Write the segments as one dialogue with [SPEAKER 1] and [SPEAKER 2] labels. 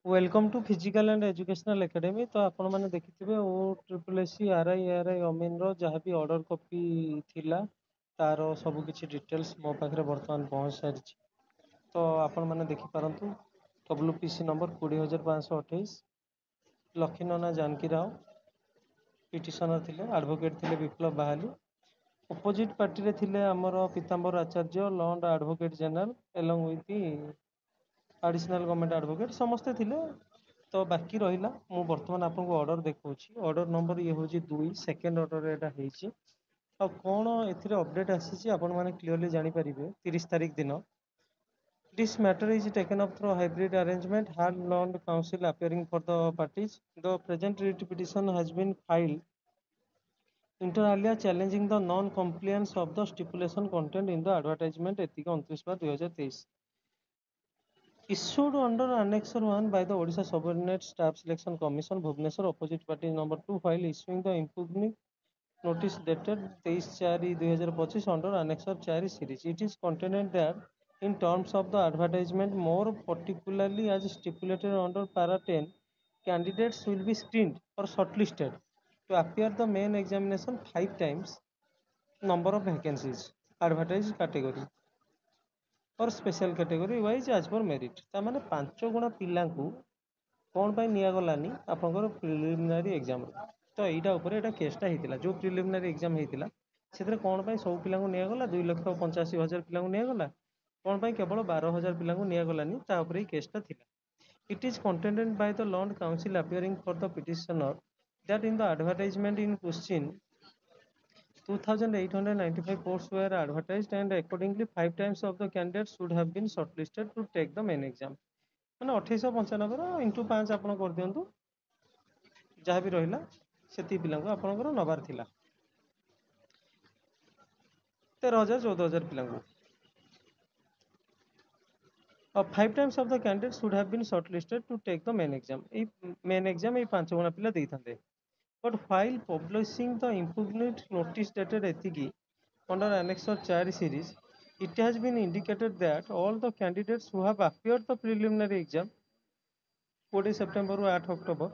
[SPEAKER 1] Welcome to physical and educational academy. ତ ଆପଣମାନେ ଦେଖିଥିବେ ଓ triple S C R I ଅମିନର ଯାହା ବି ଅର୍ଡ଼ର କପି ଥିଲା ତାର ସବୁ କିଛି ଡିଟେଲ୍ସ ମୋ ପାଖରେ ବର୍ତ୍ତମାନ ପହଞ୍ଚି ସାରିଛି। ତ ଆପଣମାନେ ଦେଖିପାରନ୍ତୁ WPC ନମ୍ବର 20,528, ଲକ୍ଷ୍ମୀନନା ଜାନକୀ ରାଓ ପିଟିସନର ଥିଲେ, ଆଡ଼ଭୋକେଟ୍ ଥିଲେ ବିପ୍ଳବ ବାହାଲି, ଅପୋଜିଟ୍ ପାର୍ଟିରେ ଥିଲେ ଆମର Pitambar Acharya learned advocate general along with additional government advocate ସମସ୍ତେ ଥିଲେ। ତ ବାକି ରହିଲା ମୁଁ ବର୍ତ୍ତମାନ ଆପଣଙ୍କୁ ଅର୍ଡ଼ର ଦେଖାଉଛି। ଅର୍ଡ଼ର ନମ୍ବର ଇଏ ହେଉଛି 2, ସେକେଣ୍ଡ ଅର୍ଡ଼ରରେ ଏଇଟା ହେଇଛି। ଆଉ କ'ଣ ଏଥିରେ ଅପଡ଼େଟ୍ ଆସିଛି ଆପଣମାନେ କ୍ଲିଅରଲି ଜାଣିପାରିବେ 30 ତାରିଖ ଦିନ। This matter is taken up through hybrid arrangement, had Land Council appearing for the parties. The present writ petition has been filed inter alia challenging the non-compliance of the stipulation contained in the advertisement ଏତିକି 29/2023. Issued under Annexure 1 by the Odisha Subordinate Staff Selection Commission, Bhubaneswar, opposite party number 2, file issuing the impugned notice dated 23/4/2025 under Annexure 4 series. It is contained that in terms of the advertisement, more particularly as stipulated under para 10, candidates will be screened or shortlisted to appear the main examination 5 times number of vacancies advertised category or special category wise as per merit। ତାମାନେ 5 ଗୁଣା ପିଲାଙ୍କୁ କ'ଣ ପାଇଁ ନିଆଗଲାନି ଆପଣଙ୍କର preliminary ଏକ୍ଜାମରେ। ତ ଏଇଟା ଉପରେ ଏଇଟା କେସ୍ଟା ହେଇଥିଲା। ଯେଉଁ ପ୍ରିଲିମିନାରୀ ଏକ୍ଜାମ ହେଇଥିଲା ସେଥିରେ କ'ଣ ପାଇଁ ସବୁ ପିଲାଙ୍କୁ ନିଆଗଲା, 2,85,000 ପିଲାଙ୍କୁ ନିଆଗଲା, କ'ଣ ପାଇଁ କେବଳ 12,000 ପିଲାଙ୍କୁ ନିଆଗଲାନି, ତା ଉପରେ ଏଇ କେସ୍ଟା ଥିଲା। It is contended by the Land Council appearing for the petitioner that in the advertisement in question 2,895 posts were advertised and accordingly 5 times of the candidates should have been shortlisted to take the main exam। ମାନେ 2895 into 5 ଆପଣ କରିଦିଅନ୍ତୁ, ଯାହା ବି ରହିଲା ସେତିକି ପିଲାଙ୍କୁ ଆପଣଙ୍କର ନେବାର ଥିଲା, 13,000 14,000 ପିଲାଙ୍କୁ। 5 times of the candidates should have been shortlisted to take the main exam। এই main exam এই 5 ଗୁଣା ପିଲା ଦେଇଥାନ୍ତେ। But while publishing the impugned notice dated ଏତିକି under Annexure 4 series, it has been indicated that all the candidates who have appeared the preliminary exam 20 September ରୁ 8 October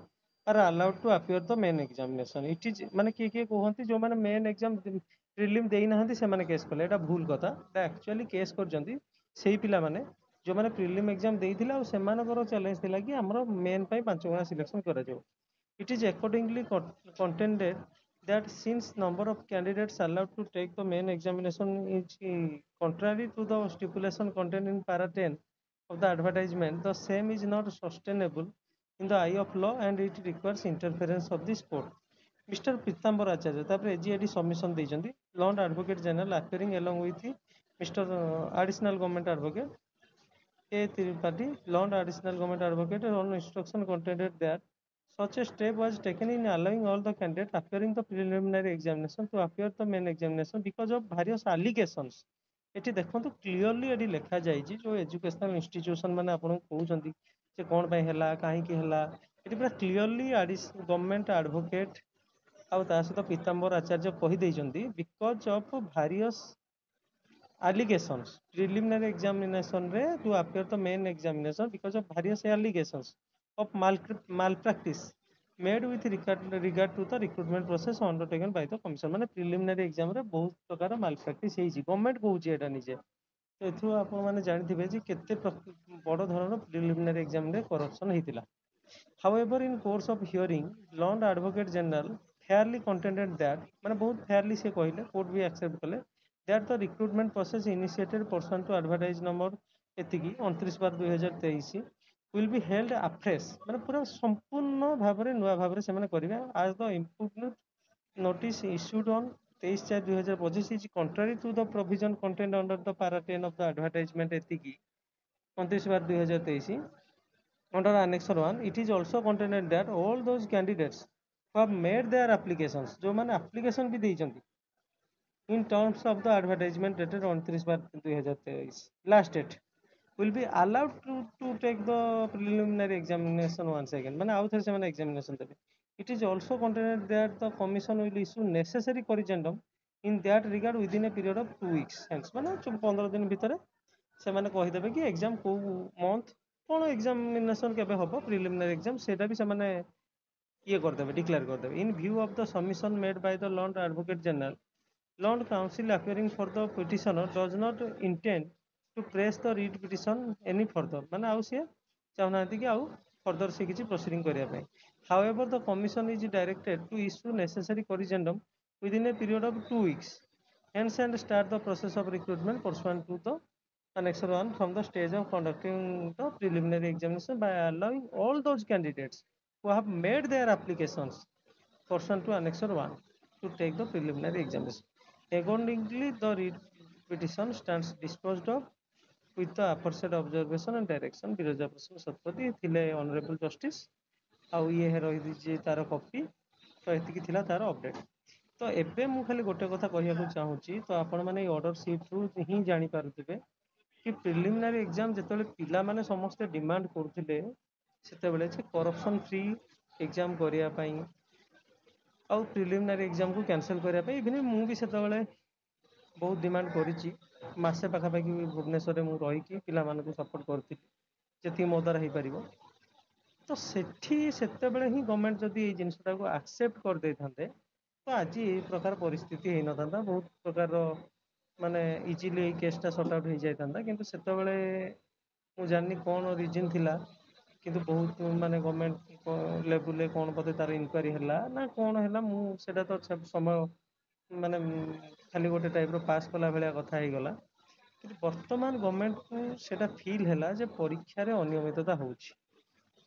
[SPEAKER 1] are allowed to appear the main examination। It is ମାନେ କିଏ କୁହନ୍ତି ଯେଉଁମାନେ main exam prelim ଦେଇନାହାନ୍ତି ସେମାନେ case କଲେ, ଏଇଟା ଭୁଲ କଥା। ଏଇଟା ଆକ୍ଚୁଆଲି କେସ୍ କରିଛନ୍ତି ସେଇ ପିଲାମାନେ ଯେଉଁମାନେ ପ୍ରିଲିମ୍ ଏକ୍ଜାମ ଦେଇଥିଲେ ଆଉ ସେମାନଙ୍କର ଚ୍ୟାଲେଞ୍ଜ ଥିଲା କି ଆମର ମେନ୍ ପାଇଁ 5 ଗୁଣା ସିଲେକ୍ସନ୍ କରାଯାଉ। It is accordingly contended that since number of candidates allowed to take the main examination is contrary to the stipulation contained in para 10 of the advertisement, the same is not sustainable in the eye of law and it requires interference of this court। Mr. Pitambara Acharya ତାପରେ AG ଏଠି submission ଦେଇଛନ୍ତି। Learned advocate general appearing along with Mr. Additional Government Advocate A. Tripathi, Lord Additional Government Advocate, on instruction contended that such a step was taken in allowing all the candidates appearing the preliminary examination to appear the main examination because of various allegations। ଏଠି ଦେଖନ୍ତୁ clearly ଏଠି ଲେଖାଯାଇଛି ଯେଉଁ educational institution ମାନେ ଆପଣଙ୍କୁ କହୁଛନ୍ତି ଯେ କ'ଣ ପାଇଁ ହେଲା କାହିଁକି ହେଲା, ଏଠି ପୁରା କ୍ଲିଅରଲି ଗଭର୍ଣ୍ଣମେଣ୍ଟ ଆଡଭୋକେଟ୍ ଆଉ ତା ସହିତ ପୀତାମ୍ବର ଆଚାର୍ଯ୍ୟ କହିଦେଇଛନ୍ତି because of various allegations preliminary examination re to appear the main examination because of various allegations of malpractice made with regard to the recruitment process undertaken by the commission। ମାନେ preliminary exam ରେ ବହୁତ ପ୍ରକାର malpractice ହେଇଛି, government କହୁଛି ଏଇଟା ନିଜେ। ତ ଏଥିରୁ ଆପଣମାନେ ଜାଣିଥିବେ ଯେ କେତେ ବଡ଼ ଧରଣର ପ୍ରିଲିମିନାରୀ ଏକ୍ଜାମରେ କରପସନ୍ ହେଇଥିଲା। However, in course of hearing, Lord Advocate General fairly contended that ମାନେ ବହୁତ fairly ସେ କହିଲେ, କୋର୍ଟ ବି accept କଲେ that the recruitment process initiated pursuant to advertise number ଏତିକି 29/2023 will be held afresh। ମାନେ ପୁରା ସମ୍ପୂର୍ଣ୍ଣ ଭାବରେ ନୂଆ ଭାବରେ ସେମାନେ କରିବେ as the impugned notice issued on 23/4/2025 is contrary to the provision contained under the para 10 of the advertisement ଏତିକି 29/2023 under Annexure 1। It is also contained that all those candidates who have made their applications, ଯେଉଁମାନେ application ବି ଦେଇଛନ୍ତି in terms of the advertisement dated 29/2023 last date will be allowed to take the preliminary examination once again। ମାନେ ଆଉ ଥରେ ସେମାନେ examination ଦେବେ। It is also contained that the commission will issue necessary corrigendum in that regard within a period of 2 weeks hence। ମାନେ 15 ଦିନ ଭିତରେ ସେମାନେ କହିଦେବେ କି ଏକ୍ଜାମ କୋଉ ମନ୍ଥ କ'ଣ ଏକ୍ଜାମିନେସନ୍ କେବେ ହେବ ପ୍ରିଲିମିନାରୀ ଏକ୍ଜାମ୍ ସେଇଟା ବି ସେମାନେ ଇଏ କରିଦେବେ, ଡିକ୍ଲେୟାର କରିଦେବେ। In view of the submission made by the learned advocate general, learned counsel appearing for the petitioner does not intend to press the writ petition any further, ମାନେ ଆଉ ସିଏ ଚାହୁଁନାହାନ୍ତି କି ଆଉ ଫର୍ଦର ସେ କିଛି ପ୍ରୋସିଡ଼ିଂ କରିବା ପାଇଁ। However, the commission is directed to issue necessary corrigendum within a period of 2 weeks, hence and start the process of recruitment pursuant to the Annexure 1 from the stage of conducting the preliminary examination by allowing all those candidates who have made their applications pursuant to Annexure 1 to take the preliminary examination. Accordingly, the writ petition stands disposed of with the aforesaid observation and direction। Biraja ପ୍ରସାଦ ଶତପଥୀ ଥିଲେ honourable justice. ଆଉ ଇଏ ରହିଛି ତାର copy. ତ ଏତିକି ଥିଲା ତାର update. ତ ଏବେ ମୁଁ ଖାଲି ଗୋଟେ କଥା କହିବାକୁ ଚାହୁଁଛି, ତ ଆପଣମାନେ ଏଇ ଅର୍ଡ଼ର ସିଟ୍ରୁ ହିଁ ଜାଣିପାରୁଥିବେ କି ପ୍ରିଲିମିନାରୀ ଏକ୍ଜାମ୍ ଯେତେବେଳେ ପିଲାମାନେ ସମସ୍ତେ ଡିମାଣ୍ଡ କରୁଥିଲେ ସେତେବେଳେ ଯେ କରପ୍ସନ୍ ଫ୍ରି ଏକ୍ଜାମ୍ କରିବା ପାଇଁ ଆଉ ପ୍ରିଲିମିନାରୀ ଏକ୍ଜାମ୍କୁ କ୍ୟାନସଲ୍ କରିବା ପାଇଁ, ଇଭିନ୍ ମୁଁ ବି ସେତେବେଳେ ବହୁତ ଡିମାଣ୍ଡ କରିଛି। ମାସେ ପାଖାପାଖି ଭୁବନେଶ୍ୱରରେ ମୁଁ ରହିକି ପିଲାମାନଙ୍କୁ ସପୋର୍ଟ କରିଥିଲି ଯେତିକି ମୋ ଦ୍ୱାରା ହେଇପାରିବ। ତ ସେତେବେଳେ ହିଁ ଗଭର୍ଣ୍ଣମେଣ୍ଟ ଯଦି ଏଇ ଜିନିଷଟାକୁ ଆକ୍ସେପ୍ଟ କରିଦେଇଥାନ୍ତେ ତ ଆଜି ଏଇ ପ୍ରକାର ପରିସ୍ଥିତି ହେଇନଥାନ୍ତା। ବହୁତ ପ୍ରକାରର ମାନେ ଇଜିଲି ଏଇ କେସ୍ଟା ସର୍ଟ ଆଉଟ୍ ହେଇଯାଇଥାନ୍ତା। କିନ୍ତୁ ସେତେବେଳେ ମୁଁ ଜାଣିନି କ'ଣ ରିଜିନ୍ ଥିଲା, କିନ୍ତୁ ବହୁତ ମାନେ ଗଭର୍ଣ୍ଣମେଣ୍ଟ ଲେବୁଲରେ କ'ଣ ବୋଧେ ତାର ଇନକ୍ୱାରି ହେଲା ନା କ'ଣ ହେଲା, ମୁଁ ସେଇଟା ତ ସମୟ ମାନେ ଖାଲି ଗୋଟେ ଟାଇପ୍ର ପାସ୍ କଲା ଭଳିଆ କଥା ହେଇଗଲା। କିନ୍ତୁ ବର୍ତ୍ତମାନ ଗଭର୍ଣ୍ଣମେଣ୍ଟକୁ ସେଇଟା ଫିଲ୍ ହେଲା ଯେ ପରୀକ୍ଷାରେ ଅନିୟମିତତା ହେଉଛି।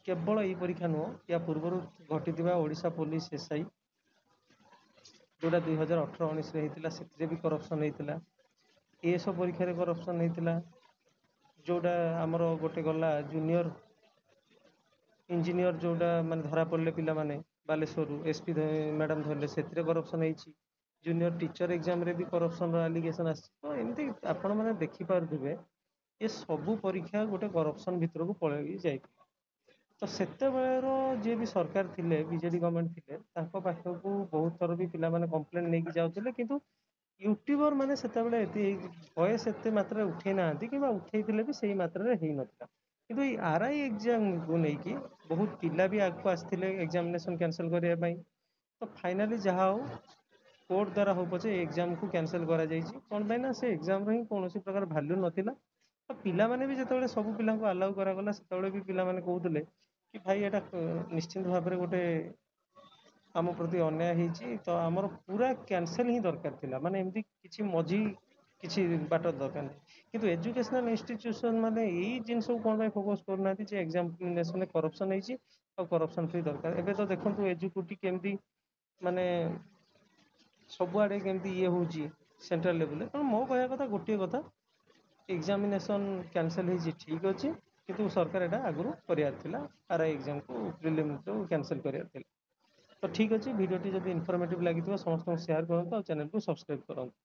[SPEAKER 1] କେବଳ ଏଇ ପରୀକ୍ଷା ନୁହଁ, ୟା ପୂର୍ବରୁ ଘଟିଥିବା ଓଡ଼ିଶା ପୋଲିସ ଏସ୍ଆଇ ଯେଉଁଟା 2018-19ରେ ହେଇଥିଲା, ସେଥିରେ ବି କରପ୍ସନ୍ ହେଇଥିଲା। ଏସବୁ ପରୀକ୍ଷାରେ କରପ୍ସନ୍ ହେଇଥିଲା। ଯେଉଁଟା ଆମର ଗୋଟେ ଗଲା ଜୁନିୟର ଇଞ୍ଜିନିୟର ଯେଉଁଟା ମାନେ ଧରା ପଡ଼ିଲେ ପିଲାମାନେ ବାଲେଶ୍ୱରରୁ ଏସ୍ପି ମ୍ୟାଡ଼ାମ୍ ଧରିଲେ, ସେଥିରେ କରପ୍ସନ୍ ହେଇଛି। ଜୁନିୟର ଟିଚର ଏକ୍ଜାମ୍ରେ ବି କରପ୍ସନ୍ର ଆଲିଗେସନ୍ ଆସିଛି। ତ ଏମିତି ଆପଣମାନେ ଦେଖିପାରୁଥିବେ ଏ ସବୁ ପରୀକ୍ଷା ଗୋଟେ କରପ୍ସନ୍ ଭିତରକୁ ପଳେଇ ଯାଇଥିଲା। ତ ସେତେବେଳର ଯିଏ ବି ସରକାର ଥିଲେ, ବିଜେଡ଼ି ଗଭର୍ଣ୍ଣମେଣ୍ଟ ଥିଲେ, ତାଙ୍କ ପାଖକୁ ବହୁତ ଥର ବି ପିଲାମାନେ କମ୍ପ୍ଲେନ୍ ନେଇକି ଯାଉଥିଲେ। କିନ୍ତୁ ୟୁଟ୍ୟୁବର ମାନେ ସେତେବେଳେ ଭଏସ୍ ଏତେ ମାତ୍ରାରେ ଉଠେଇ ନାହାନ୍ତି, କିମ୍ବା ଉଠେଇଥିଲେ ବି ସେଇ ମାତ୍ରାରେ ହେଇନଥିଲା। କିନ୍ତୁ ଏଇ ଆର୍ଆଇ ଏକ୍ଜାମ୍କୁ ନେଇକି ବହୁତ ପିଲା ବି ଆଗକୁ ଆସିଥିଲେ ଏକ୍ଜାମିନେସନ୍ କ୍ୟାନସଲ୍ କରିବା ପାଇଁ। ତ ଫାଇନାଲି ଯାହା ହଉ କୋର୍ଟ ଦ୍ୱାରା ହଉ ପଛେ ଏ ଏକ୍ଜାମ୍କୁ କ୍ୟାନସଲ୍ କରାଯାଇଛି। କ'ଣ ପାଇଁ ନା ସେ ଏକ୍ଜାମ୍ର ହିଁ କୌଣସି ପ୍ରକାର ଭ୍ୟାଲ୍ୟୁ ନଥିଲା। ତ ପିଲାମାନେ ବି ଯେତେବେଳେ ସବୁ ପିଲାଙ୍କୁ ଆଲାଉ କରାଗଲା, ସେତେବେଳେ ବି ପିଲାମାନେ କହୁଥିଲେ କି ଭାଇ ଏଇଟା ନିଶ୍ଚିନ୍ତ ଭାବରେ ଗୋଟେ ଆମ ପ୍ରତି ଅନ୍ୟାୟ ହେଇଛି, ତ ଆମର ପୁରା କ୍ୟାନସଲ୍ ହିଁ ଦରକାର ଥିଲା। ମାନେ ଏମିତି କିଛି ମଝି କିଛି ବାଟ ଦରକାର ନାହିଁ। କିନ୍ତୁ ଏଜୁକେସନାଲ ଇନଷ୍ଟିଚ୍ୟୁସନ୍ ମାନେ ଏଇ ଜିନିଷକୁ କ'ଣ ପାଇଁ ଫୋକସ୍ କରୁନାହାନ୍ତି ଯେ ଏକ୍ଜାମିନେସନରେ କରପ୍ସନ୍ ହେଇଛି ଆଉ କରପ୍ସନ୍ ଫ୍ରି ଦରକାର। ଏବେ ତ ଦେଖନ୍ତୁ ଏଜୁକୁଟି କେମିତି ମାନେ ସବୁଆଡ଼େ କେମିତି ଇଏ ହେଉଛି ସେଣ୍ଟ୍ରାଲ ଲେବୁଲରେ। ତେଣୁ ମୋ କହିବା କଥା ଗୋଟିଏ କଥା, ଏକ୍ଜାମିନେସନ୍ କ୍ୟାନସଲ୍ ହେଇଛି ଠିକ୍ ଅଛି, କିନ୍ତୁ ସରକାର ଏଇଟା ଆଗରୁ କରିବାର ଥିଲା। ଆର୍ଆଇ ଏକ୍ଜାମ୍କୁ ପ୍ରିଲିମ୍ସକୁ କ୍ୟାନସଲ୍ କରିବାର ଥିଲା। ତ ଠିକ୍ ଅଛି, ଭିଡ଼ିଓଟି ଯଦି ଇନଫର୍ମେଟିଭ୍ ଲାଗିଥିବ ସମସ୍ତଙ୍କୁ ସେୟାର କରନ୍ତୁ ଆଉ ଚ୍ୟାନେଲକୁ ସବସ୍କ୍ରାଇବ୍ କରନ୍ତୁ।